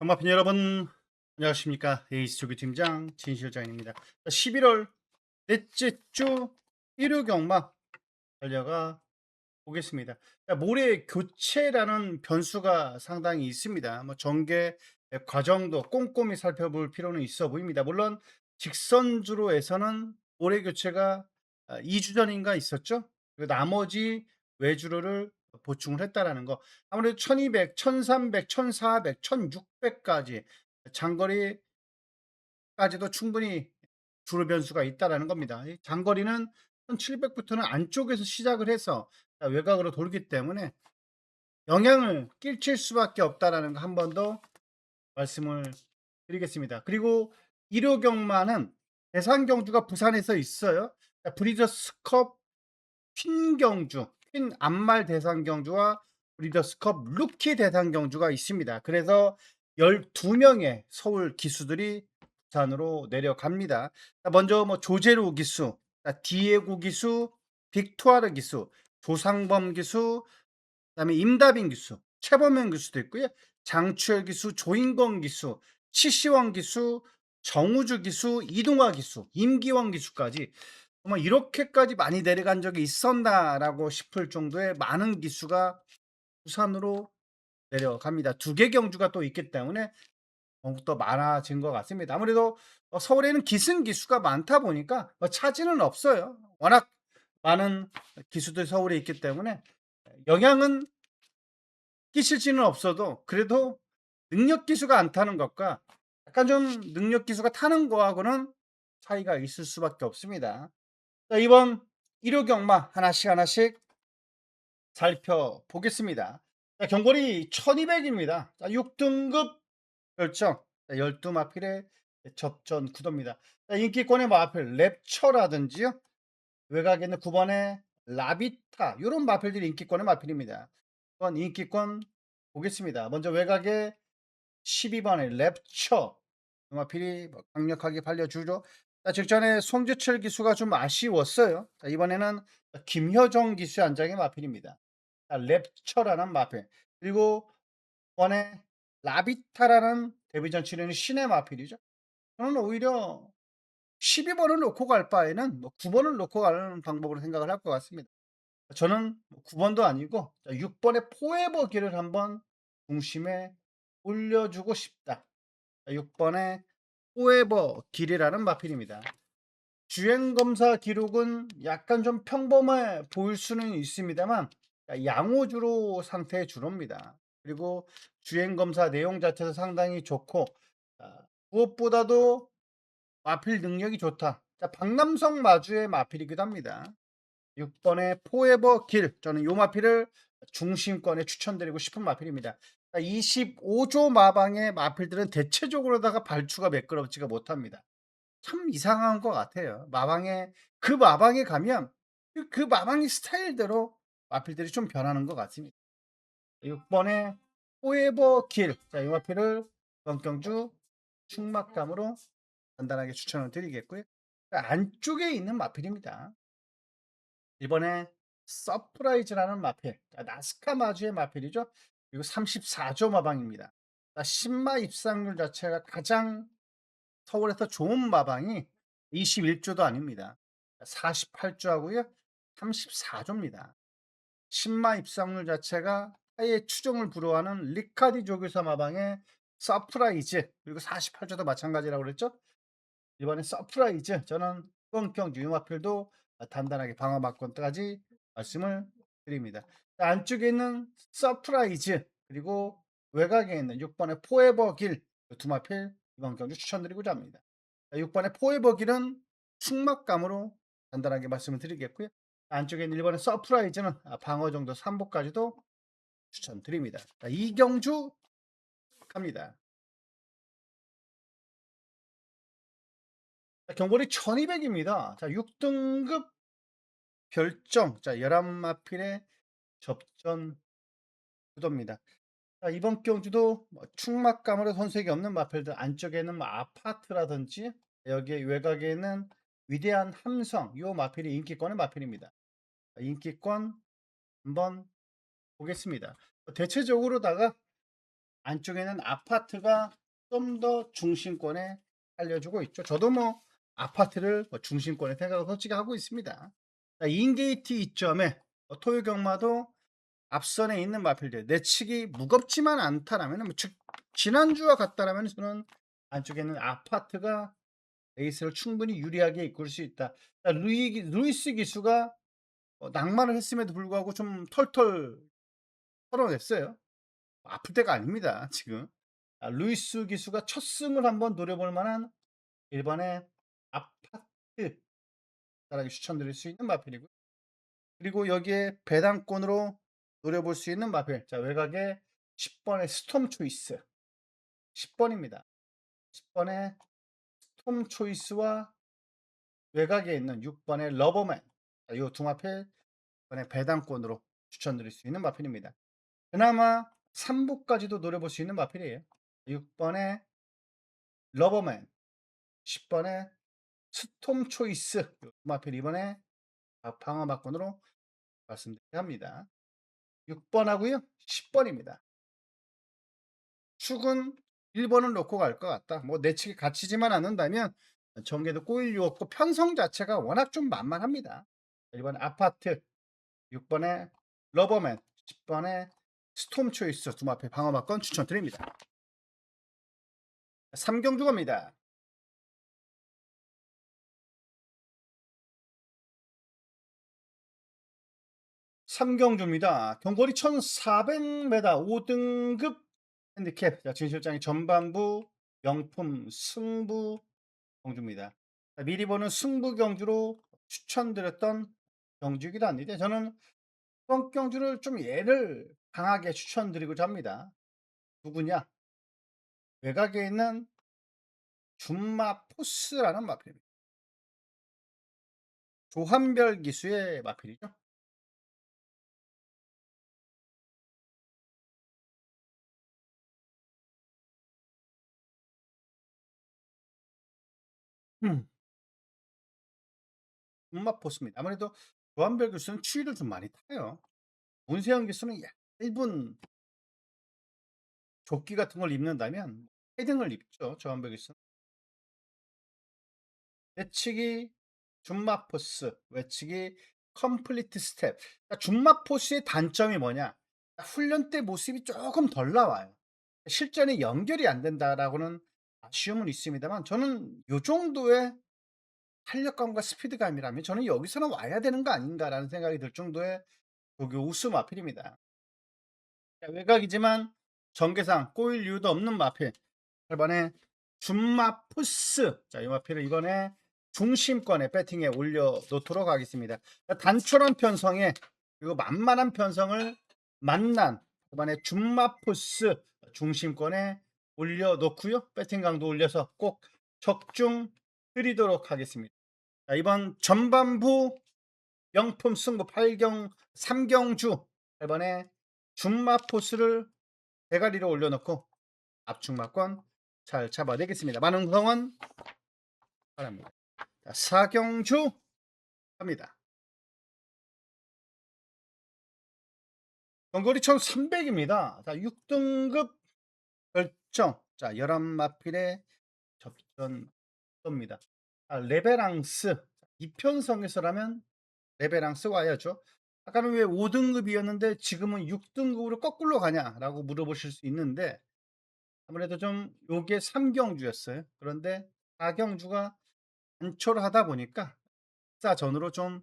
동마팬 여러분, 안녕하십니까? 에이스 조기 팀장 진실장입니다. 11월 넷째 주 일요 경마 달려가 보겠습니다. 모레 교체라는 변수가 상당히 있습니다. 전개 과정도 꼼꼼히 살펴볼 필요는 있어 보입니다. 물론 직선주로에서는 모레 교체가 2주 전인가 있었죠. 그리고 나머지 외주로를 보충을 했다라는 거. 아무래도 1200, 1300, 1400, 1600까지 장거리까지도 충분히 주로 변수가 있다라는 겁니다. 이 장거리는 1700부터는 안쪽에서 시작을 해서 외곽으로 돌기 때문에 영향을 끼칠 수밖에 없다라는 거 한 번 더 말씀을 드리겠습니다. 그리고 1호 경마는 대상 경주가 부산에서 있어요. 브리더스컵 퀸 경주, 퀸 암말 대상 경주와 브리더스컵 루키 대상 경주가 있습니다. 그래서 12명의 서울 기수들이 부산으로 내려갑니다. 먼저 조제루 기수, 디에고 기수, 빅투아르 기수, 조상범 기수, 그다음에 임다빈 기수, 최범현 기수도 있고요. 장추열 기수, 조인건 기수, 치시원 기수, 정우주 기수, 이동화 기수, 임기원 기수까지 정말 이렇게까지 많이 내려간 적이 있었나라고 싶을 정도의 많은 기수가 부산으로 내려갑니다. 2개 경주가 또 있기 때문에 더욱더 많아진 것 같습니다. 아무래도 서울에는 기승 기수가 많다 보니까 차질은 없어요. 워낙 많은 기수들이 서울에 있기 때문에 영향은 끼실지는 없어도 그래도 능력 기수가 안 타는 것과 약간 좀 능력 기수가 타는 거하고는 차이가 있을 수밖에 없습니다. 자, 이번 일요 경마 하나씩 살펴보겠습니다. 자, 경골이 1200입니다. 6등급 결정 12마필의 접전 구도입니다. 자, 인기권의 마필 랩처라든지요. 외곽에 있는 9번의 라비타 이런 마필들이 인기권의 마필입니다. 한번 인기권 보겠습니다. 먼저 외곽에 12번의 랩처 마필이 강력하게 팔려주죠. 자, 직전에 송재철 기수가 좀 아쉬웠어요. 자, 이번에는 김효정 기수의 안장의 마필입니다. 자, 랩처라는 마필 그리고 이번에 라비타라는 데뷔전 치르는 신의 마필이죠. 저는 오히려 12번을 놓고 갈 바에는 9번을 놓고 가는 방법으로 생각을 할 것 같습니다. 저는 9번도 아니고 6번의 포에버 길을 한번 중심에 올려주고 싶다. 6번의 포에버 길이라는 마필입니다. 주행검사 기록은 약간 좀 평범해 보일 수는 있습니다만 양호주로 상태의 주로입니다. 그리고 주행검사 내용 자체도 상당히 좋고 무엇보다도 마필 능력이 좋다. 자, 박남성 마주의 마필이기도 합니다. 6번의 포에버 길 저는 요 마필을 중심권에 추천드리고 싶은 마필입니다. 25조 마방의 마필들은 대체적으로다가 발주가 매끄럽지가 못합니다. 참 이상한 것 같아요. 마방에 가면 그 마방의 스타일대로 마필들이 좀 변하는 것 같습니다. 6번의 포에버 길. 자, 이 마필을 이번 경주 충막감으로 간단하게 추천을 드리겠고요. 안쪽에 있는 마필입니다. 이번에 서프라이즈라는 마필. 나스카 마주의 마필이죠. 그리고 34조 마방입니다. 신마 입상률 자체가 가장 서울에서 좋은 마방이 21조도 아닙니다. 48조 하고요. 34조입니다. 신마 입상률 자체가 타의 추종을 불허하는 리카디 조교사 마방의 서프라이즈 그리고 48조도 마찬가지라고 그랬죠. 이번에 서프라이즈 저는 이번 경주 유마필도 단단하게 방어 막권까지 말씀을 드립니다. 안쪽에 있는 서프라이즈 그리고 외곽에 있는 6번의 포에버 길 두 마필 이번 경주 추천드리고자 합니다. 6번의 포에버 길은 충막감으로 간단하게 말씀을 드리겠고요. 안쪽에 있는 1번의 서프라이즈는 방어 정도 3보까지도 추천드립니다. 이 경주 갑니다. 경골이 1200입니다. 자, 6등급 결정. 자, 11마필의 접전 구도입니다. 자, 이번 경주도 충막감으로 손색이 없는 마필들 안쪽에는 아파트라든지 여기 외곽에는 위대한 함성 요 마필이 인기권의 마필입니다. 인기권 한번 보겠습니다. 대체적으로다가 안쪽에는 아파트가 좀 더 중심권에 알려주고 있죠. 저도 뭐 아파트를 뭐 중심권에 생각을 솔직히 하고 있습니다. 자, 인게이트 이점에 토요 경마도 앞선에 있는 마필들 내치기 무겁지만 않다라면 뭐 즉 지난주와 같다라면 저는 안쪽에는 아파트가 레이스를 충분히 유리하게 이끌 수 있다. 자, 루이스 기수가 낭만을 했음에도 불구하고 좀 털털 털어냈어요. 아플 때가 아닙니다 지금. 루이스 기수가 첫 승을 한번 노려볼 만한 일반의 아파트 사람이 추천드릴 수 있는 마필이고, 그리고 여기에 배당권으로 노려볼 수 있는 마필, 자 외곽에 10번의 스톰 초이스 10번입니다. 10번의 스톰 초이스와 외곽에 있는 6번의 러버맨, 이 두 마필 이번에 배당권으로 추천드릴 수 있는 마필입니다. 그나마 3부까지도 노려볼 수 있는 마필이에요. 6번의 러버맨, 10번의 스톰 초이스, 두 마필 이번에 방어막권으로 말씀드려야 합니다. 6번하고요 10번입니다. 축은 1번을 놓고 갈 것 같다. 뭐 내치기 갇히지만 않는다면 전개도 꼬일 리 없고 편성 자체가 워낙 좀 만만합니다. 1번 아파트, 6번에 러버맨, 10번에 스톰 초이스 두 마필 방어막권 추천드립니다. 3경주 갑니다. 3경주입니다. 경거리 1400m 5등급 핸디캡. 자, 진 실장이 전반부 명품 승부 경주입니다. 자, 미리 보는 승부 경주로 추천드렸던 경주이기도 합니다. 저는 이번 경주를 좀 예를 강하게 추천드리고자 합니다. 누구냐? 외곽에 있는 준마 포스라는 마필입니다. 조한별 기수의 마필이죠. 음, 준마 포스입니다. 아무래도 조한별 기수는 추위를 좀 많이 타요. 문세영 기수는 얇은 조끼 같은 걸 입는다면 패딩을 입죠. 조한별 기수는. 내치기 준마포스, 외치기 컴플리트 스텝. 그러니까 준마포스의 단점이 뭐냐? 훈련 때 모습이 조금 덜 나와요. 실전에 연결이 안 된다라고는 아쉬움은 있습니다만, 저는 요 정도의 탄력감과 스피드감이라면 저는 여기서는 와야 되는 거 아닌가라는 생각이 들 정도의 조교 우수 마필입니다. 외곽이지만 전개상 꼬일 이유도 없는 마필. 8번에 준마푸스. 자, 이 마필을 이번에 중심권에 배팅에 올려 놓도록 하겠습니다. 단촐한 편성에 그리고 만만한 편성을 만난 이번에 준마푸스 중심권에 올려 놓고요. 배팅 강도 올려서 꼭 적중 드리도록 하겠습니다. 자, 이번 전반부 명품 승부 8경 3경주 8번에 준마포스를 대가리로 올려놓고 압축마권 잘 잡아내겠습니다. 많은 응원 바랍니다. 자, 4경주 갑니다. 경거리 1300입니다. 자, 6등급 결정. 자, 11마필의 접전입니다. 레베랑스 2편성에서라면 레베랑스 와야죠. 아까는 왜 5등급이었는데 지금은 6등급으로 거꾸로 가냐라고 물어보실 수 있는데, 아무래도 좀 요게 3경주였어요. 그런데 4경주가 단촐하다 보니까 사전으로 좀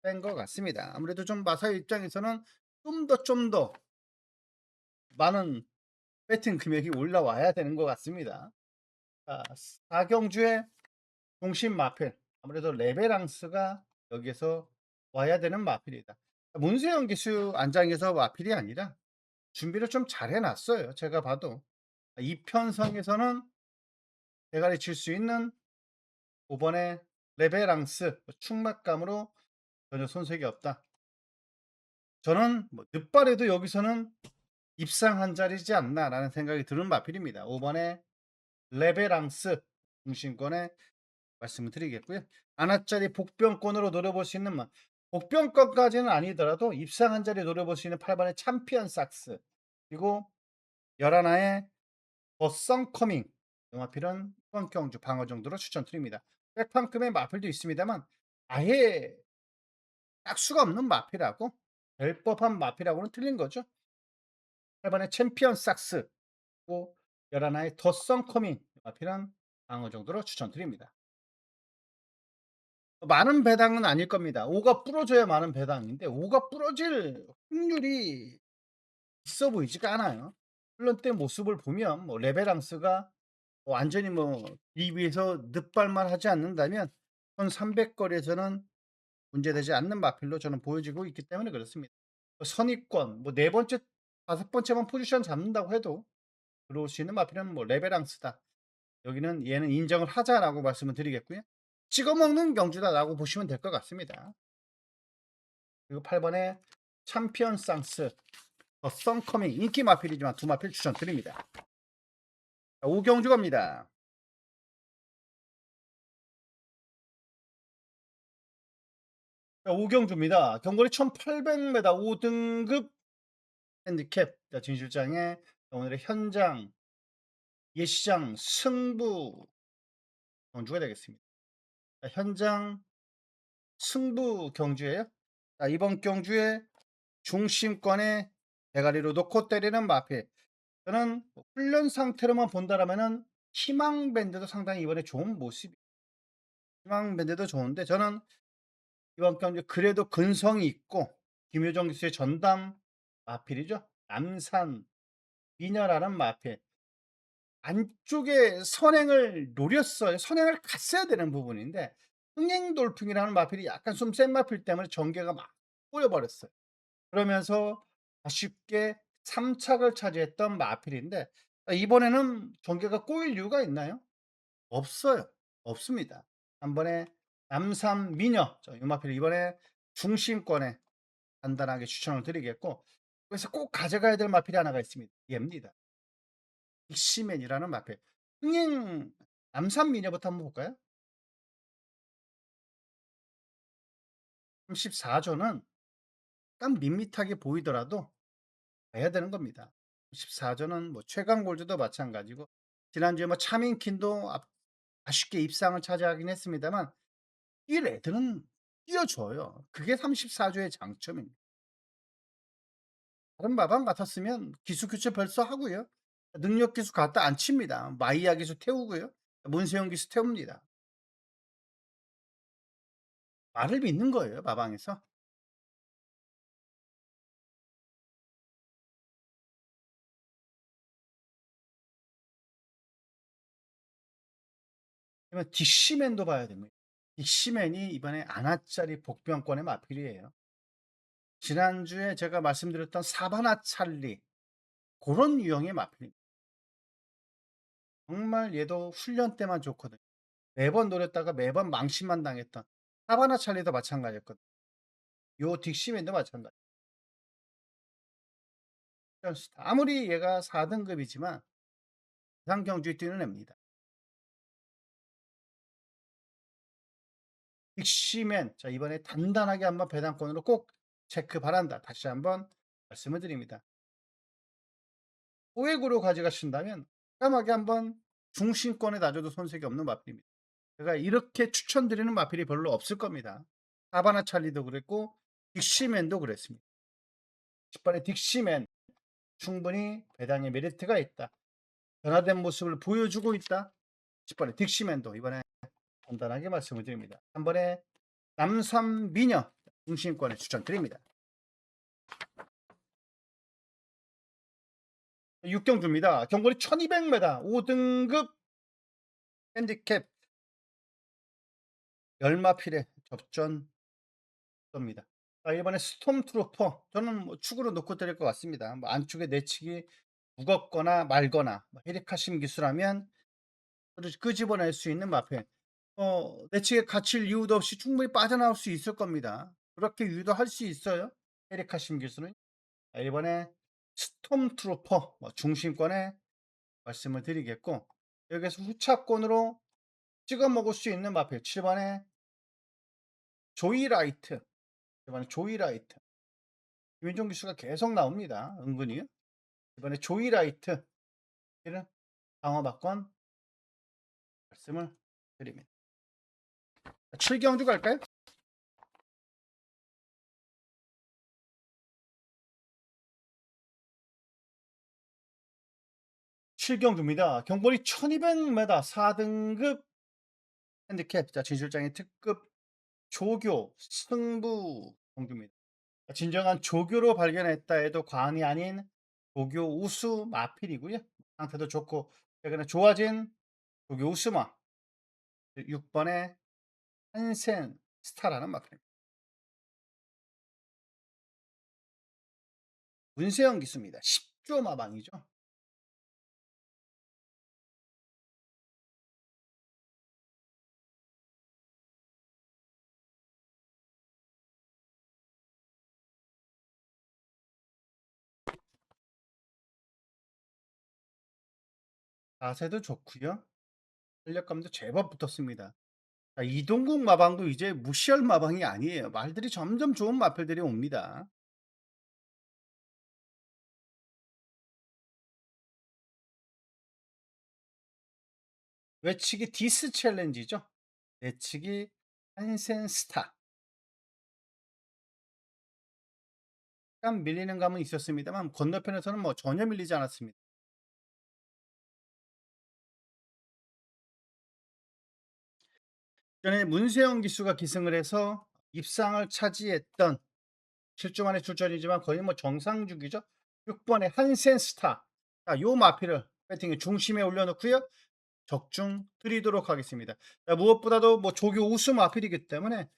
뺀 것 같습니다. 아무래도 좀 마사의 입장에서는 좀 더 많은 배팅 금액이 올라와야 되는 것 같습니다. 자, 4경주의 중심 마필, 아무래도 레베랑스가 여기에서 와야 되는 마필이다. 문세영 기수 안장에서 마필이 아니라 준비를 좀 잘 해놨어요. 제가 봐도 이 편성에서는 대가리 칠 수 있는 5번의 레베랑스 충막감으로 전혀 손색이 없다. 저는 뭐 늦발에도 여기서는 입상한 자리지 않나라는 생각이 드는 마필입니다. 5번의 레베랑스 중심권에 말씀을 드리겠고요. 하나짜리 복병권으로 노려볼 수 있는 복병권까지는 아니더라도 입상한 자리 노려볼 수 있는 8번의 챔피언 삭스, 그리고 열하나의 더 썬커밍 이 마필은 이번 경주 방어 정도로 추천드립니다. 백판급의 마필도 있습니다만 아예 딱 수가 없는 마필하고 될 법한 마필하고는 틀린 거죠. 8번의 챔피언 삭스 고 11하의 더 썬커밍 마필은 방어 정도로 추천드립니다. 많은 배당은 아닐 겁니다. 5가 부러져야 많은 배당인데 5가 부러질 확률이 있어 보이지가 않아요. 물론 때 모습을 보면 뭐 레베랑스가 완전히 뭐 DB에서 늑발만 하지 않는다면 1300 거리에서는 문제되지 않는 마필로 저는 보여지고 있기 때문에 그렇습니다. 선입권 뭐 네 번째, 다섯 번째만 포지션 잡는다고 해도 들어올 수 있는 마필은 뭐 레베랑스다. 여기는 얘는 인정을 하자라고 말씀을 드리겠고요. 찍어먹는 경주다라고 보시면 될 것 같습니다. 그리고 8번에 챔피언 상스 더 썬커밍 인기 마필이지만 두 마필 추천드립니다. 5경주 갑니다. 5경주입니다. 경거리 1800m 5등급 핸디캡 진 실장의 오늘의 현장 예시장 승부 경주가 되겠습니다. 현장 승부 경주예요. 이번 경주에 중심권에 대가리로 놓고 때리는 마필. 저는 훈련 상태로만 본다라면은 희망 밴드도 상당히 이번에 좋은 모습이. 희망 밴드도 좋은데 저는 이번 경주 그래도 근성이 있고 김효정 기수의 전담 마필이죠. 남산 미녀라는 마필. 안쪽에 선행을 노렸어요. 선행을 갔어야 되는 부분인데 흥행 돌풍이라는 마필이 약간 좀 센 마필 때문에 전개가 막 꼬여버렸어요. 그러면서 아쉽게 3착을 차지했던 마필인데 이번에는 전개가 꼬일 이유가 있나요? 없어요. 없습니다. 한 번에 남산 미녀 이 마필 이번에 중심권에 간단하게 추천을 드리겠고 그래서 꼭 가져가야 될 마필이 하나가 있습니다. 얘입니다. 빅시맨이라는 마필. 흥행 남산 미녀부터 한번 볼까요? 34조는 약간 밋밋하게 보이더라도 봐야 되는 겁니다. 14조는 뭐 최강 골드도 마찬가지고 지난주에 뭐 차민킨도 아쉽게 입상을 차지하긴 했습니다만 이 레드는 뛰어줘요. 그게 34조의 장점입니다. 다른 마방 같았으면 기수 교체 벌써 하고요. 능력 기수 갖다 안 칩니다. 마이야 기수 태우고요. 문세영 기수 태웁니다. 말을 믿는 거예요, 마방에서. 그러면 딕시맨도 봐야 됩니다. 딕시맨이 이번에 아나짜리 복병권의 마필이에요. 지난주에 제가 말씀드렸던 사바나 찰리 그런 유형의 마필입니다. 정말 얘도 훈련 때만 좋거든요. 매번 노렸다가 매번 망신만 당했던 사바나 찰리도 마찬가지였거든요. 요 딕시맨도 마찬가지. 아무리 얘가 4등급이지만 이상 경주에 뛰는 애입니다. 딕시맨 자 이번에 단단하게 한번 배당권으로 꼭 체크 바란다. 다시 한번 말씀을 드립니다. 소액으로 가져가신다면 까마귀 한번 중심권에 놔줘도 손색이 없는 마필입니다. 제가 이렇게 추천드리는 마필이 별로 없을 겁니다. 사바나 찰리도 그랬고 딕시맨도 그랬습니다. 10번의 딕시맨 충분히 배당의 메리트가 있다. 변화된 모습을 보여주고 있다. 10번의 딕시맨도 이번에 간단하게 말씀을 드립니다. 한 번에 남산 미녀 중심권에 추천드립니다. 6경주입니다. 경거리 1200m 5등급 핸디캡 열마필의 접전입니다. 이번에 스톰트루퍼 저는 뭐 축으로 놓고 때릴 것 같습니다. 뭐 안쪽에 내치기 무겁거나 말거나 헤리카심 기술하면 끄집어낼 수 있는 마필. 내치기에 갇힐 이유도 없이 충분히 빠져나올 수 있을 겁니다. 그렇게 유도할 수 있어요. 헤리카심 기술은. 이번에 스톰트루퍼 중심권에 말씀을 드리겠고 여기서 후차권으로 찍어 먹을 수 있는 마필 7번에 조이라이트. 이번에 조이라이트. 김윤종 기수가 계속 나옵니다. 은근히. 이번에 조이라이트 이런 방어막권 말씀을 드립니다. 7경주 갈까요? 7경주입니다. 경보리 1200m 4등급 핸디캡. 자, 진실장의 특급 조교 승부 경주입니다. 진정한 조교로 발견했다 해도 과언이 아닌 조교 우수 마필이고요. 상태도 좋고 최근에 좋아진 조교 우수마 6번의 한센 스타라는 마필입니다. 문세영 기수입니다. 10조 마방이죠. 자세도 좋고요. 탄력감도 제법 붙었습니다. 자, 이동국 마방도 이제 무시할 마방이 아니에요. 말들이 점점 좋은 마필들이 옵니다. 외치기 디스 챌린지죠. 내치기 한센 스타. 약간 밀리는 감은 있었습니다만 건너편에서는 뭐 전혀 밀리지 않았습니다. 전에 문세영 기수가 기승을 해서 입상을 차지했던 7주 만에 출전이지만 거의 뭐 정상주기죠. 6번의 한센 스타. 자, 요 마필을 배팅의 중심에 올려놓고요. 적중 드리도록 하겠습니다. 자, 무엇보다도 뭐 조교 우수 마필이기 때문에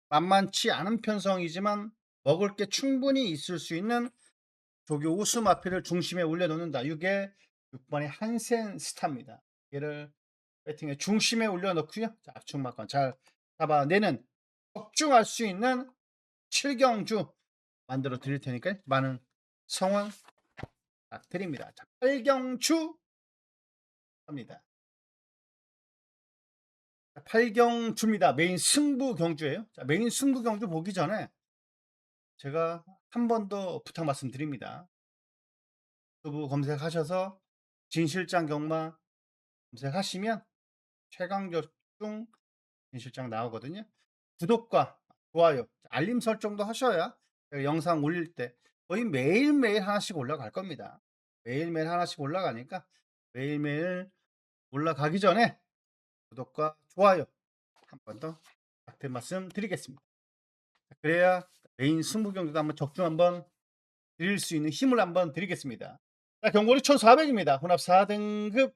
만만치 않은 편성이지만 먹을 게 충분히 있을 수 있는 조교 우수 마필을 중심에 올려놓는다. 이게 6번의 한센 스타입니다. 얘를 배팅의 중심에 올려놓고요. 자, 압축막건 잘 잡아내는 적중할 수 있는 7경주 만들어 드릴 테니까 많은 성원 부탁드립니다. 자, 8경주 합니다. 8경주입니다. 메인 승부 경주예요. 자, 메인 승부 경주 보기 전에 제가 한 번 더 부탁 말씀드립니다. 유튜브 검색하셔서 진실장 경마 검색하시면 최강적중 진실장 나오거든요. 구독과 좋아요, 알림 설정도 하셔야 제가 영상 올릴 때 거의 매일매일 하나씩 올라갈 겁니다. 매일매일 하나씩 올라가니까 매일매일 올라가기 전에 구독과 좋아요 한 번 더 부탁드린 말씀 드리겠습니다. 그래야 메인 승부 경기도 한번 적중 한번 드릴 수 있는 힘을 한번 드리겠습니다. 자, 경고리 1400입니다. 혼합 4등급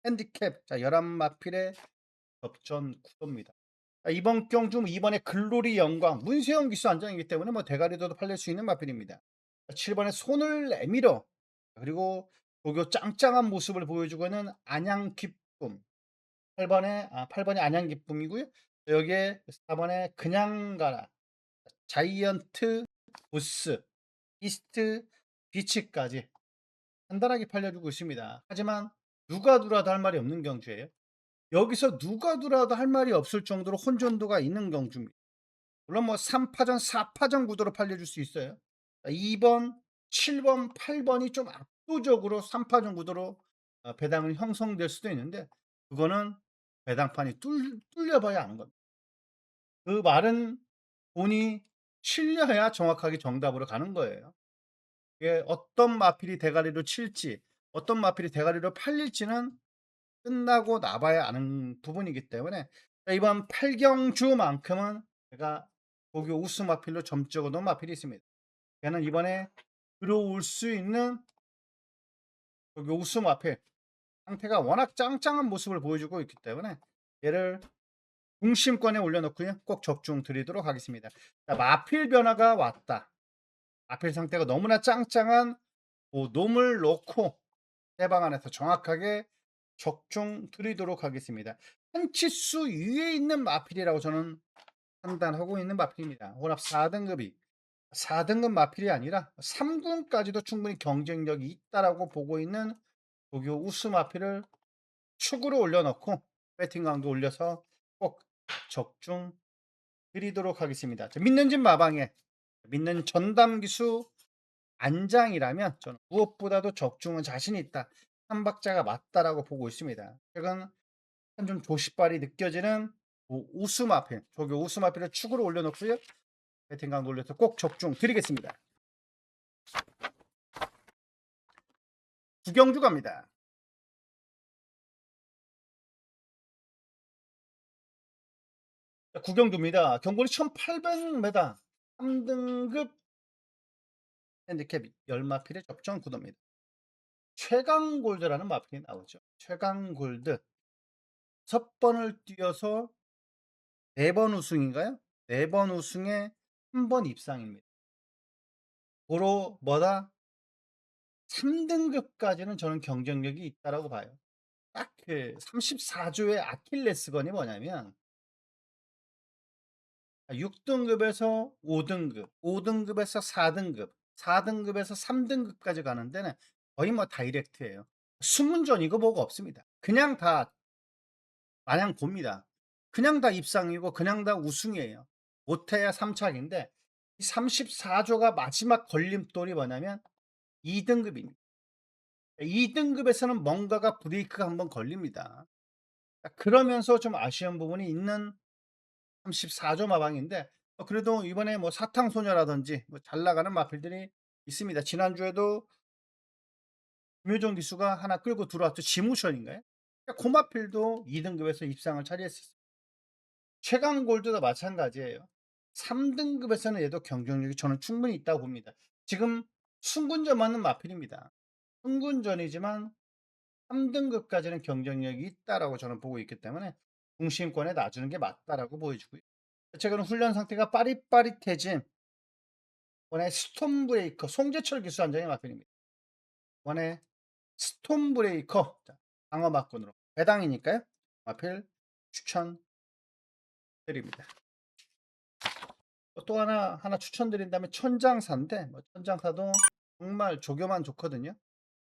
핸디캡. 자, 11마필의 접전 구도입니다. 자, 이번 경주 이번에 글로리 영광 문세영 기수 안장이기 때문에 뭐 대가리도 팔릴 수 있는 마필입니다. 7번에 손을 내밀어 그리고 조교 짱짱한 모습을 보여주고 있는 안양 기쁨 8번이 안양 기쁨이고요. 여기에 4번에 그냥 가라 자이언트 부스 이스트 비치까지 간단하게 팔려주고 있습니다. 하지만 누가 두라도 할 말이 없는 경주예요. 여기서 누가 두라도 할 말이 없을 정도로 혼전도가 있는 경주입니다. 물론 뭐 3파전, 4파전 구도로 팔려줄 수 있어요. 2번, 7번, 8번이 좀 압도적으로 3파전 구도로 배당을 형성될 수도 있는데 그거는 배당판이 뚫려봐야 아는 겁니다. 그 말은 돈이 실려야 정확하게 정답으로 가는 거예요. 이게 어떤 마필이 대가리로 칠지 어떤 마필이 대가리로 팔릴지는 끝나고 나봐야 아는 부분이기 때문에 이번 8경주만큼은 제가 고교 우수 마필로 점찍어 놓은 마필이 있습니다. 걔는 이번에 들어올 수 있는 고교 우수 마필 상태가 워낙 짱짱한 모습을 보여주고 있기 때문에 얘를 중심권에 올려놓고요. 꼭 적중 드리도록 하겠습니다. 자, 마필 변화가 왔다. 마필 상태가 너무나 짱짱한 놈을 놓고 해방 안에서 정확하게 적중 드리도록 하겠습니다. 한 치수 위에 있는 마필이라고 저는 판단하고 있는 마필입니다. 혼합 4등급이 4등급 마필이 아니라 3군까지도 충분히 경쟁력이 있다라고 보고 있는 조교 우수 마필을 축으로 올려놓고 배팅 강도 올려서 꼭 적중 드리도록 하겠습니다. 믿는 집 마방에 믿는 전담 기수 안장이라면 저는 무엇보다도 적중은 자신이 있다. 3박자가 맞다라고 보고 있습니다. 최근 좀 조시발이 느껴지는 우스마필, 조교 우스마필을 축으로 올려놓고요. 배팅강 돌려서 꼭 적중 드리겠습니다. 구경주 갑니다. 구경주입니다. 경거리 1800m 3등급 핸디캡 열마필의 접전 구도입니다. 최강골드라는 마필이 나오죠. 최강골드 첫 번을 뛰어서 4번 우승인가요? 4번 우승에 한 번 입상입니다. 고로 뭐다? 3등급까지는 저는 경쟁력이 있다라고 봐요. 딱 그 34조의 아킬레스건이 뭐냐면 6등급에서 5등급, 5등급에서 4등급, 4등급에서 3등급까지 가는 데는 거의 뭐 다이렉트예요. 수문전이고 뭐가 없습니다. 그냥 다 마냥 봅니다. 그냥 다 입상이고 그냥 다 우승이에요. 못해야 3착인데 이 34조가 마지막 걸림돌이 뭐냐면 2등급입니다. 2등급에서는 뭔가가 브레이크가 한번 걸립니다. 그러면서 좀 아쉬운 부분이 있는 34조 마방인데 그래도 이번에 뭐 사탕소녀라든지 뭐 잘 나가는 마필들이 있습니다. 지난주에도 김효정 기수가 하나 끌고 들어왔죠. 지무션인가요? 그 마필도 2등급에서 입상을 차지했었어요. 최강골드도 마찬가지예요. 3등급에서는 얘도 경쟁력이 저는 충분히 있다고 봅니다. 지금 순군전 맞는 마필입니다. 순군전이지만 3등급까지는 경쟁력이 있다라고 저는 보고 있기 때문에 중심권에 놔주는 게 맞다라고 보여주고요. 최근 훈련 상태가 빠릿빠릿해진 원의 스톰브레이커 송재철 기수 한장의 마필입니다. 원의 스톰브레이커 방어 막군으로 배당이니까요. 마필 추천드립니다. 또 하나 추천드린다면 천장사인데 뭐 천장사도 정말 조교만 좋거든요.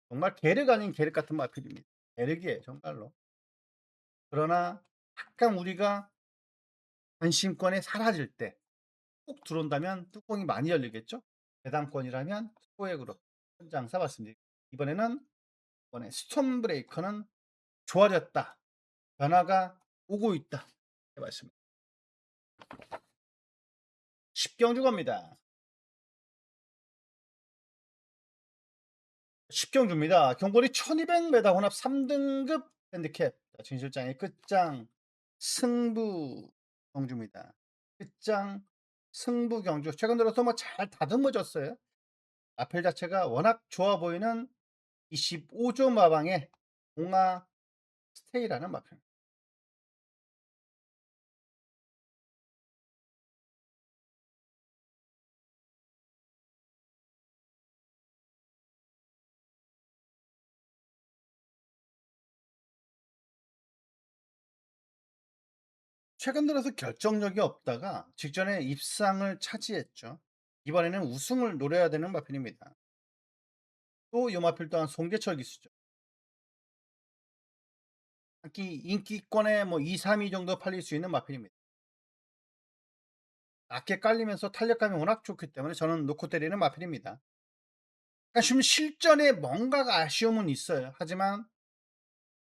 정말 계륵 아닌 계륵 같은 마필입니다. 계륵이에요 정말로. 그러나 약간 우리가 관심권에 사라질 때 꼭 들어온다면 뚜껑이 많이 열리겠죠. 배당권이라면 소액으로 천장사 말씀드립니다. 이번에 스톰 브레이커는 좋아졌다. 변화가 오고 있다. 말씀입니다. 10경주 갑니다. 10경주입니다. 경거리 1200m 혼합 3등급 핸디캡. 진실장의 끝장 승부 경주입니다. 끝장 승부 경주. 최근 들어서 뭐 잘 다듬어졌어요. 아펠 자체가 워낙 좋아 보이는 25조 마방의 공화 스테이라는 마표입니다. 최근 들어서 결정력이 없다가 직전에 입상을 차지했죠. 이번에는 우승을 노려야 되는 마필입니다. 또 이 마필 또한 송재철 기수죠. 인기권에 뭐 2, 3위 정도 팔릴 수 있는 마필입니다. 낮게 깔리면서 탄력감이 워낙 좋기 때문에 저는 놓고 때리는 마필입니다. 그러니까 지금 실전에 뭔가가 아쉬움은 있어요. 하지만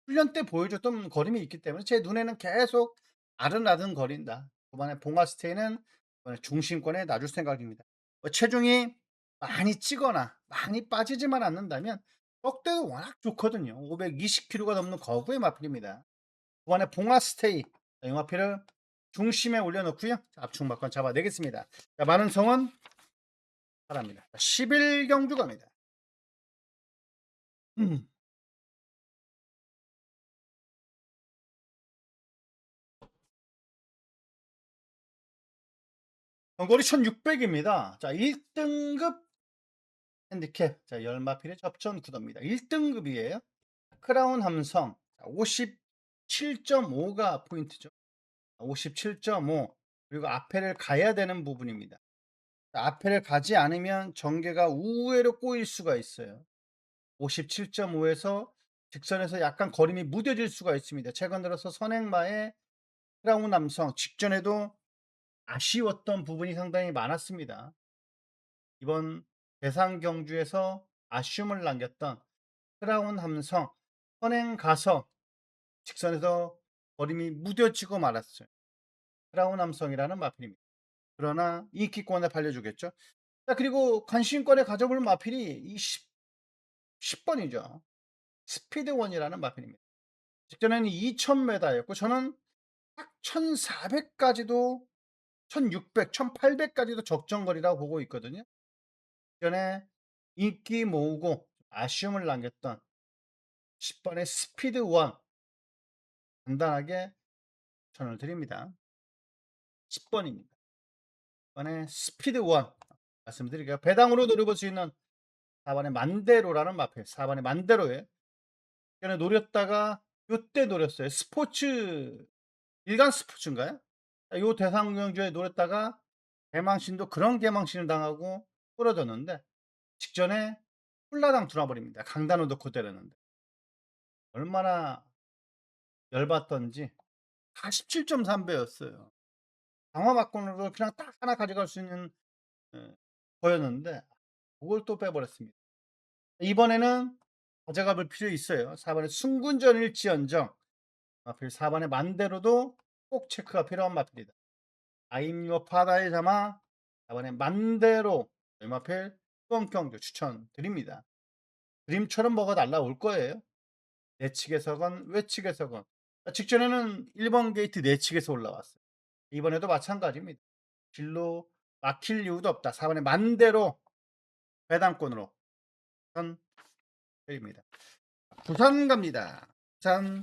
훈련 때 보여줬던 거림이 있기 때문에 제 눈에는 계속 아른아른 거린다. 이번에 봉화스테이는 이번에 중심권에 놔줄 생각입니다. 체중이 많이 찌거나 많이 빠지지만 않는다면 떡대도 워낙 좋거든요. 520kg가 넘는 거구의 마필입니다. 이번에 봉화스테이 이 마필을 중심에 올려놓고요. 압축막건 잡아내겠습니다. 자, 많은 성원 바랍니다. 11경주 갑니다. 거리 1600입니다. 자, 1등급 핸디캡. 자, 열마필의 접전 구도입니다. 1등급이에요. 크라운 함성 57.5가 포인트죠. 57.5. 그리고 앞에를 가야 되는 부분입니다. 앞에를 가지 않으면 전개가 우회로 꼬일 수가 있어요. 57.5에서 직선에서 약간 거림이 무뎌질 수가 있습니다. 최근 들어서 선행마의 크라운 함성 직전에도 아쉬웠던 부분이 상당히 많았습니다. 이번 대상 경주에서 아쉬움을 남겼던 크라운 함성 선행 가서 직선에서 걸음이 무뎌지고 말았어요. 크라운 함성이라는 마필입니다. 그러나 인기권에 팔려주겠죠. 자, 그리고 관심권에 가져볼 마필이 이 10번이죠. 스피드원이라는 마필입니다. 직전에는 2000m였고 저는 딱 1400까지도 1600, 1800까지도 적정거리라고 보고 있거든요. 전에 인기 모으고 아쉬움을 남겼던 10번의 스피드원 간단하게 추천을 드립니다. 10번입니다. 10번의 스피드원 말씀드릴게요. 배당으로 노려볼 수 있는 4번의 만데로라는 마필. 4번의 만데로에 전에 노렸다가 요때 노렸어요. 스포츠 일간 스포츠인가요? 요 대상 경주에 노렸다가 개망신도 그런 개망신을 당하고 부러졌는데 직전에 홀라당 돌아버립니다. 강단을 놓고 때렸는데 얼마나 열받던지 47.3배였어요. 강화막권으로 그냥 딱 하나 가져갈 수 있는 거였는데 그걸 또 빼버렸습니다. 이번에는 가져가 볼 필요 있어요. 4번에 순군전일지언정 마필 4번의 만대로도 꼭 체크가 필요한 마필이다. 아임요 파다의 자마 4번의 만대로 마필 수원경주 추천드립니다. 그림처럼 뭐가 날라올 거예요. 내측에서건 외측에서건. 직전에는 1번 게이트 내측에서 올라왔어요. 이번에도 마찬가지입니다. 길로 막힐 이유도 없다. 4번의 만대로 배당권으로 선입니다. 부산 갑니다. 부산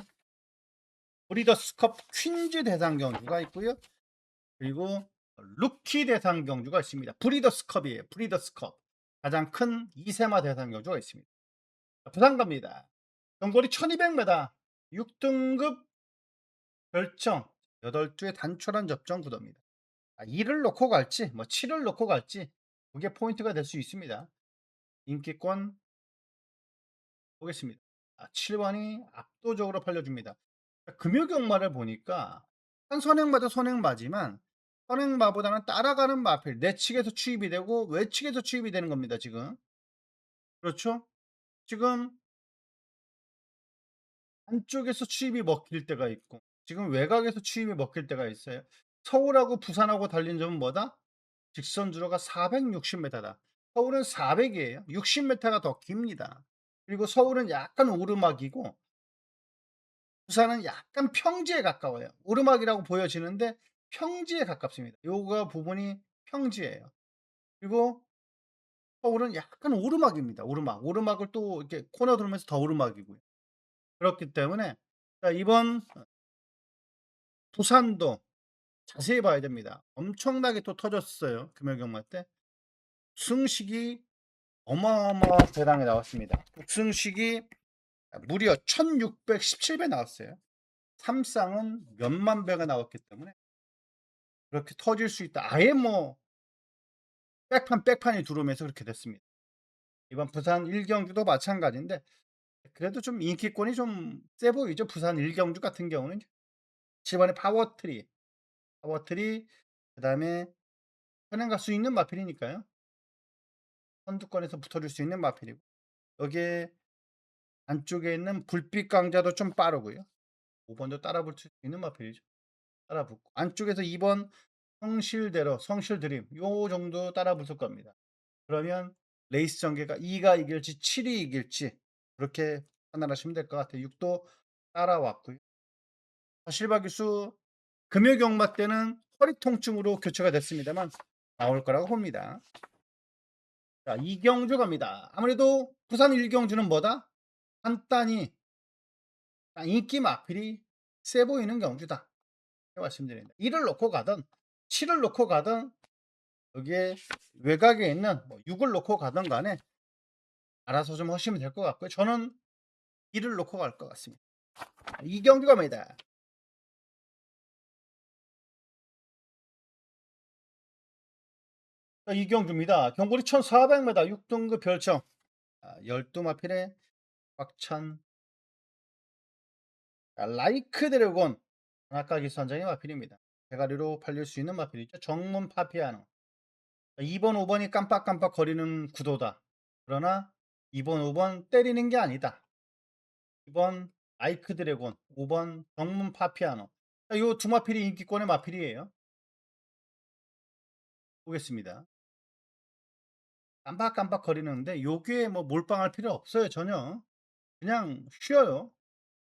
브리더스컵 퀸즈 대상 경주가 있고요. 그리고 루키 대상 경주가 있습니다. 브리더스컵이에요. 브리더스컵. 가장 큰 2세마 대상 경주가 있습니다. 부산 갑니다. 경거리 1200m 6등급 별정 8주의 단촐한 접전 구도입니다. 2를 놓고 갈지 뭐 7을 놓고 갈지 그게 포인트가 될 수 있습니다. 인기권 보겠습니다. 7번이 압도적으로 팔려줍니다. 금요경마를 보니까 한 선행마다 선행마지만 선행마보다는 따라가는 마필 내측에서 추입이 되고 외측에서 추입이 되는 겁니다. 지금 그렇죠? 지금 안쪽에서 추입이 먹힐 때가 있고 지금 외곽에서 추입이 먹힐 때가 있어요. 서울하고 부산하고 달린 점은 뭐다? 직선 주로가 460m다. 서울은 400이에요. 60m가 더 깁니다. 그리고 서울은 약간 오르막이고 부산은 약간 평지에 가까워요. 오르막이라고 보여지는데 평지에 가깝습니다. 요가 부분이 평지예요. 그리고 서울은 약간 오르막입니다. 오르막. 오르막을 또 이렇게 코너 들으면서 더 오르막이고요. 그렇기 때문에 자, 이번 부산도 자세히 봐야 됩니다. 엄청나게 또 터졌어요. 금요경마 때. 승식이 어마어마한 대량이 나왔습니다. 급승식이 무려 1617배 나왔어요. 삼쌍은 몇만 배가 나왔기 때문에 그렇게 터질 수 있다. 아예 뭐 백판이 들어오면서 그렇게 됐습니다. 이번 부산 1경주도 마찬가지인데 그래도 좀 인기권이 좀 세 보이죠. 부산 1경주 같은 경우는 7번에 파워트리 그 다음에 현행 갈 수 있는 마필이니까요. 선두권에서 붙어줄 수 있는 마필이고 여기에 안쪽에 있는 불빛 강자도 좀 빠르고요. 5번도 따라 붙을 수 있는 마필이죠. 따라 붙고 안쪽에서 2번 성실대로 성실드림 요 정도 따라 붙을 겁니다. 그러면 레이스 전개가 2가 이길지 7이 이길지 그렇게 판단하시면 될 것 같아요. 6도 따라왔고요. 실바 기수 금요경마 때는 허리 통증으로 교체가 됐습니다만 나올 거라고 봅니다. 자, 2경주 갑니다. 아무래도 부산 1경주는 뭐다? 간단히 인기 마필이 세 보이는 경주다. 말씀드립니다. 1을 놓고 가든 7을 놓고 가든 여기에 외곽에 있는 6을 놓고 가든 간에 알아서 좀 하시면 될 것 같고요. 저는 1을 놓고 갈 것 같습니다. 2경주 갑니다. 이경주입니다. 경거리 1400m 6등급 별정 12마필에 꽉찬 라이크 드래곤 아까 기선장의 마필입니다. 대가리로 팔릴 수 있는 마필이죠. 정문 파피아노 2번, 5번이 깜빡깜빡 거리는 구도다. 그러나 2번, 5번 때리는 게 아니다. 2번 아이크 드래곤, 5번 정문 파피아노. 요 두 마필이 인기권의 마필이에요. 보겠습니다. 깜빡깜빡 거리는데 요게 뭐 몰빵할 필요 없어요. 전혀. 그냥 쉬어요.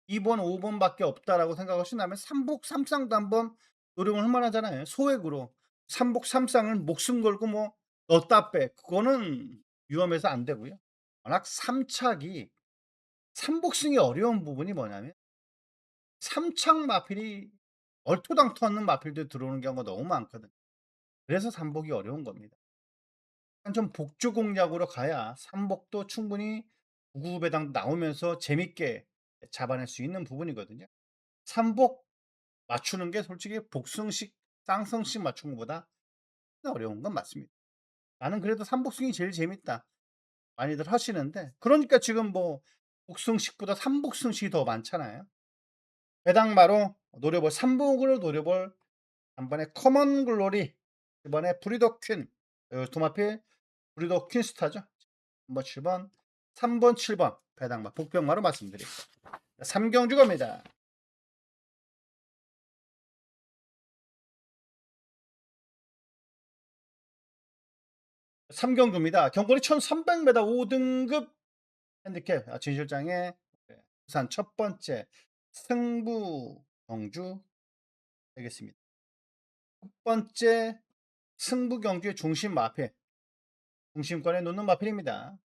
2번, 5번밖에 없다라고 생각하신다면 삼복 삼쌍도 한번 노력을 할 만하잖아요. 소액으로 삼복 삼쌍을 목숨 걸고 뭐 넣었다 빼 그거는 위험해서 안 되고요. 워낙 삼착이 삼복승이 어려운 부분이 뭐냐면 삼착 마필이 얼토당토 않는 마필들 들어오는 경우가 너무 많거든요. 그래서 삼복이 어려운 겁니다. 좀 복조 공략으로 가야 삼복도 충분히 구구배당 나오면서 재밌게 잡아낼 수 있는 부분이거든요. 삼복 맞추는 게 솔직히 복승식, 쌍승식 맞추는 것보다 어려운 건 맞습니다. 나는 그래도 삼복승이 제일 재밌다. 많이들 하시는데, 그러니까 지금 뭐 복승식보다 삼복승식이 더 많잖아요. 배당마로 노려볼, 삼복으로 노려볼 한번에 커먼 글로리, 이번에 브리더 퀸, 도마필 브리더 퀸 스타죠. 1번 7번, 3번 7번 배당마, 복병마로 말씀드릴게요. 3경주 갑니다. 3경주입니다. 경거리 1300m 5등급 핸디캡 진 실장의 부산 첫 번째 승부 경주 되겠습니다. 첫 번째 승부 경주의 중심 마필, 중심권에 놓는 마필입니다.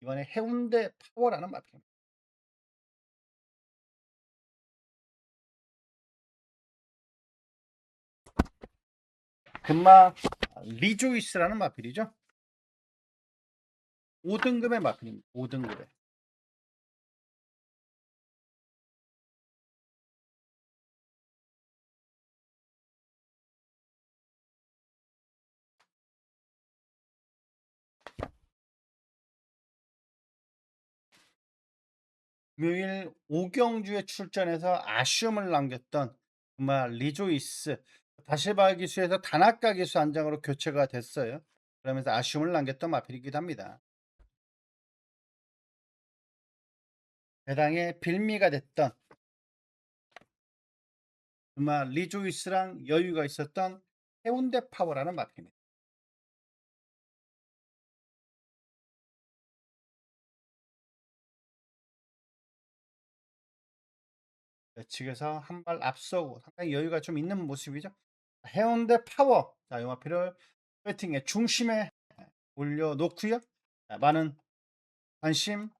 이번에 해운대 파워라는 마필입니다. 금마 리조이스라는 마필이죠. 5등급의 마필입니다. 5등급에. 금요일 5경주에 출전해서 아쉬움을 남겼던 금마 리조이스, 다시바 기수에서 다나카 기수 한 장으로 교체가 됐어요. 그러면서 아쉬움을 남겼던 마필이기도 합니다. 배당의 빌미가 됐던 금마 리조이스랑 여유가 있었던 해운대 파워라는 마필입니다. 측에서 한 발 앞서고 상당히 여유가 좀 있는 모습이죠. 해운대 파워, 자, 이 마필을 배팅의 중심에 올려놓고요. 많은 관심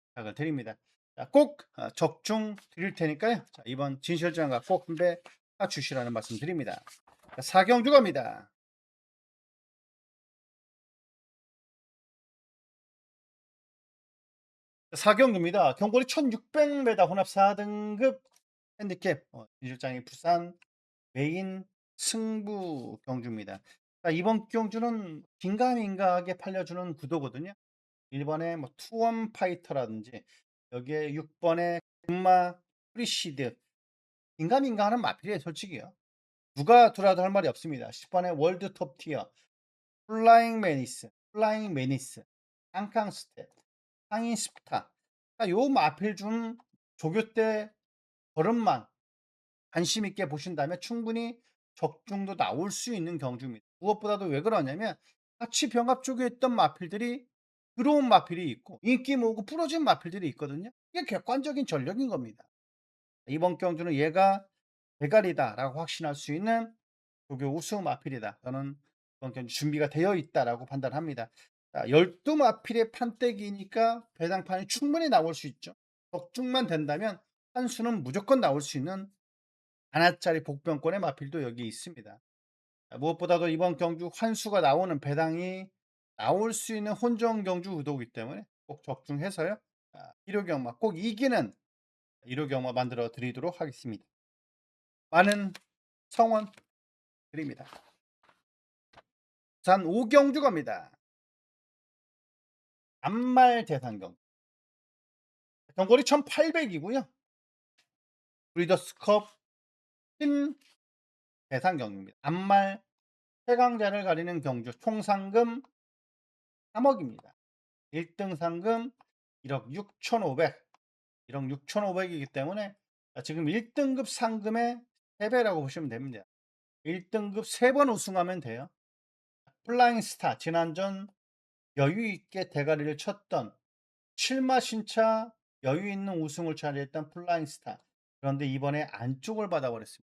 부탁을 드립니다. 자, 꼭 적중 드릴 테니까요. 자, 이번 진실장과 꼭 한배 주시라는 말씀 드립니다. 4경주 갑니다. 4경주입니다. 경거리 1600m 혼합 4등급 핸디캡 진실장이 부산 메인 승부 경주입니다. 자, 이번 경주는 긴가민가하게 팔려주는 구도거든요. 1번에 뭐 투원 파이터라든지 여기에 6번에 금마 프리시드, 긴가민가하는 마필이에요. 솔직히요. 누가 들어와도 할 말이 없습니다. 10번에 월드 톱 티어, 플라잉 매니스, 앙캉 스텝, 상인 스타. 요 마필 중 조교 때 걸음만 관심 있게 보신다면 충분히 적중도 나올 수 있는 경주입니다. 무엇보다도 왜 그러냐면 같이 병합 쪽에 있던 마필들이 들어온 마필이 있고 인기 모으고 부러진 마필들이 있거든요. 이게 객관적인 전력인 겁니다. 이번 경주는 얘가 대가리다라고 확신할 수 있는 조교 우승 마필이다. 저는 이번 경주 준비가 되어 있다라고 판단합니다. 12마필의 판때기니까 배당판이 충분히 나올 수 있죠. 적중만 된다면 한 수는 무조건 나올 수 있는 하나짜리 복병권의 마필도 여기 있습니다. 무엇보다도 이번 경주 환수가 나오는 배당이 나올 수 있는 혼종 경주 의도이기 때문에 꼭 적중해서요. 1호 경마 꼭 이기는 1호 경마 만들어 드리도록 하겠습니다. 많은 성원 드립니다. 산 5경주 갑니다. 암말 대상경. 경거리 1800이고요. 브리더스컵 팀 대상경입니다. 암말 최강자를 가리는 경주 총 상금 3억입니다. 1등 상금 1억 6,500, 1억 6,500이기 때문에 지금 1등급 상금의 3배라고 보시면 됩니다. 1등급 3번 우승하면 돼요. 플라잉 스타 지난전 여유 있게 대가리를 쳤던 7마 신차 여유 있는 우승을 차지했던 플라잉 스타. 그런데 이번에 안쪽을 받아버렸습니다.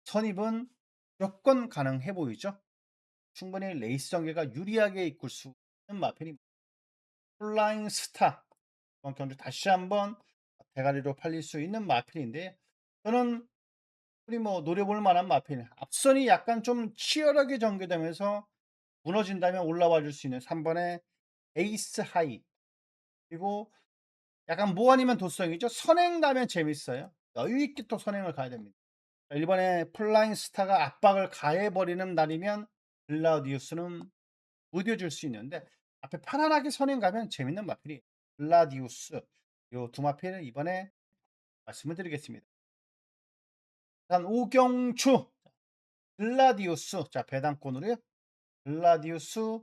선입은 무조건 가능해 보이죠? 충분히 레이스 전개가 유리하게 이끌 수 있는 마필입니다. 플라잉 스타. 이번 경주 다시 한번 대가리로 팔릴 수 있는 마필인데 저는 우리 뭐 노려볼 만한 마필. 앞선이 약간 좀 치열하게 전개되면서 무너진다면 올라와 줄 수 있는 3번의 에이스 하이. 그리고 약간 뭐 아니면 도성이죠. 선행 가면 재밌어요. 여유 있게 또 선행을 가야 됩니다. 1번에 플라잉 스타가 압박을 가해버리는 날이면 글라디우스는 무뎌줄 수 있는데 앞에 편안하게 선행 가면 재밌는 마필이 글라디우스. 요 두 마필을 이번에 말씀을 드리겠습니다. 일단 오경추 글라디우스. 자, 배당권으로요. 글라디우스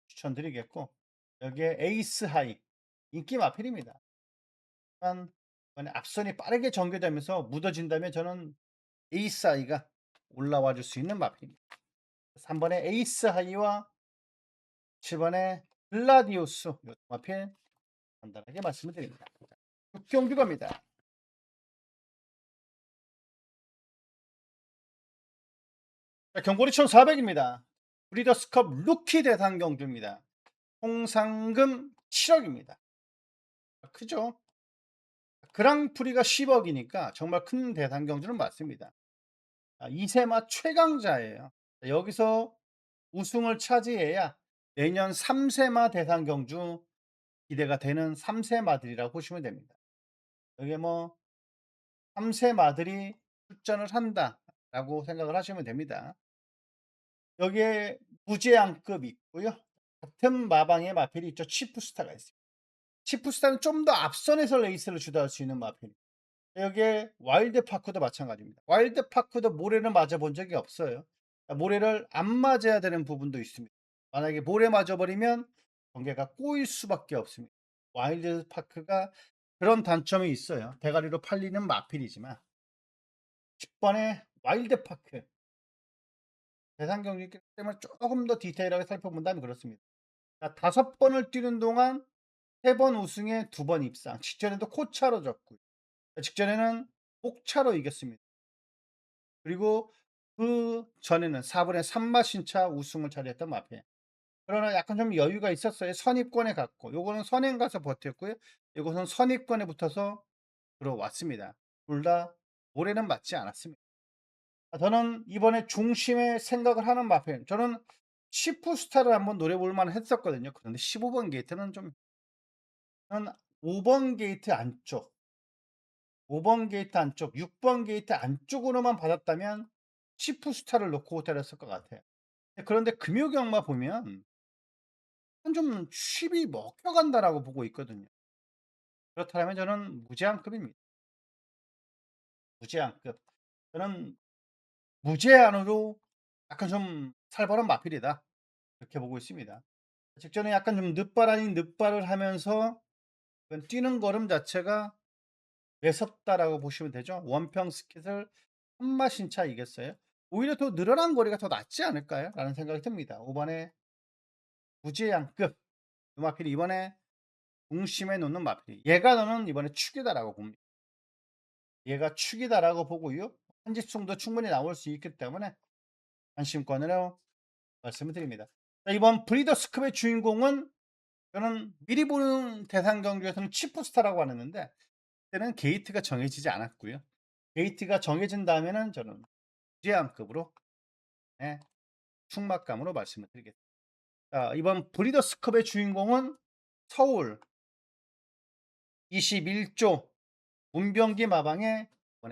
추천드리겠고 여기에 에이스 하이 인기 마필입니다. 이번에 앞선이 빠르게 전개되면서 묻어진다면 저는 에이스 하이가 올라와 줄 수 있는 마필입니다. 3번의 에이스 하이와 7번의 글라디우스 요 마필 간단하게 말씀을 드립니다. 6경주 갑니다. 자, 경고리 1,400입니다. 브리더스컵 루키 대상 경주입니다. 총 상금 7억입니다. 크죠? 그랑프리가 10억이니까 정말 큰 대상 경주는 맞습니다. 이세마 최강자예요. 여기서 우승을 차지해야 내년 3세마 대상 경주 기대가 되는 3세마들이라고 보시면 됩니다. 여기에 뭐 3세마들이 출전을 한다라고 생각을 하시면 됩니다. 여기에 무제한급이 있고요. 같은 마방의 마필이 있죠. 치프스타가 있습니다. 치프스타는 좀 더 앞선에서 레이스를 주도할 수 있는 마필입니다. 여기에 와일드파크도 마찬가지입니다. 와일드파크도 모래를 맞아본 적이 없어요. 모래를 안 맞아야 되는 부분도 있습니다. 만약에 모래 맞아버리면 경기가 꼬일 수밖에 없습니다. 와일드파크가 그런 단점이 있어요. 대가리로 팔리는 마필이지만 10번의 와일드파크 대상 경기이기 때문에 조금 더 디테일하게 살펴본다면 그렇습니다. 자, 5번을 뛰는 동안 3번 우승에 2번 입상. 직전에도 코차로 졌고요. 직전에는 옥차로 이겼습니다. 그리고 그 전에는 4번에 산마신차 우승을 차지했던 마필. 그러나 약간 좀 여유가 있었어요. 선입권에 갔고 요거는 선행 가서 버텼고요. 이것은 선입권에 붙어서 들어왔습니다. 둘 다 올해는 맞지 않았습니다. 저는 이번에 중심에 생각을 하는 마필. 저는 시프스타를 한번 노려볼 만 했었거든요. 그런데 15번 게이트는 좀 저는 5번 게이트 안쪽 5번 게이트 안쪽, 6번 게이트 안쪽으로만 받았다면 시프스타를 놓고 때렸을 것 같아요. 그런데 금요경마 보면 좀 쉽이 먹혀간다라고 보고 있거든요. 그렇다면 저는 무제한급입니다. 무제한급. 저는 무제한으로 약간 좀 살벌한 마필이다. 그렇게 보고 있습니다. 직전에 약간 좀 늦발 아닌 늦발을 하면서 뛰는 걸음 자체가 매섭다라고 보시면 되죠. 원평 스킷을 한마신차 이겼어요. 오히려 더 늘어난 거리가 더 낫지 않을까요? 라는 생각이 듭니다. 5번에 무제한급 이 마필이 이번에 중심에 놓는 마필이 얘가 너는 이번에 축이다라고 봅니다. 얘가 축이다라고 보고요. 한집승도 충분히 나올 수 있기 때문에 관심권으로 말씀을 드립니다. 자, 이번 브리더스컵의 주인공은 저는 미리 보는 대상 경주에서는 치프스타라고 하는데 그때는 게이트가 정해지지 않았고요. 게이트가 정해진 다음에는 저는 무제한급으로 네, 충막감으로 말씀을 드리겠습니다. 자, 이번 브리더스컵의 주인공은 서울 21조 문병기 마방의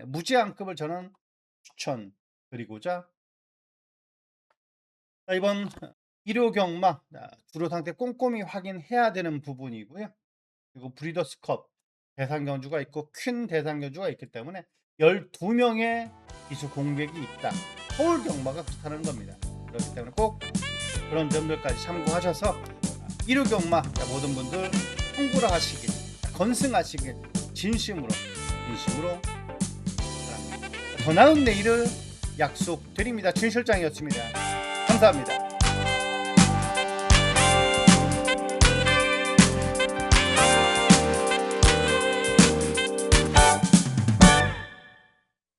무제한급을 저는 추천드리고자 자, 이번 일요 경마 주로 상태 꼼꼼히 확인해야 되는 부분이고요. 그리고 브리더스컵 대상 경주가 있고 퀸 대상 경주가 있기 때문에 12명의 기수 공백이 있다. 서울 경마가 그렇다는 겁니다. 그렇기 때문에 꼭 그런 점들까지 참고하셔서 이루경마 모든 분들 통구를 하시길, 건승하시길 진심으로 바랍니다. 더 나은 내일을 약속드립니다. 진 실장이었습니다. 감사합니다.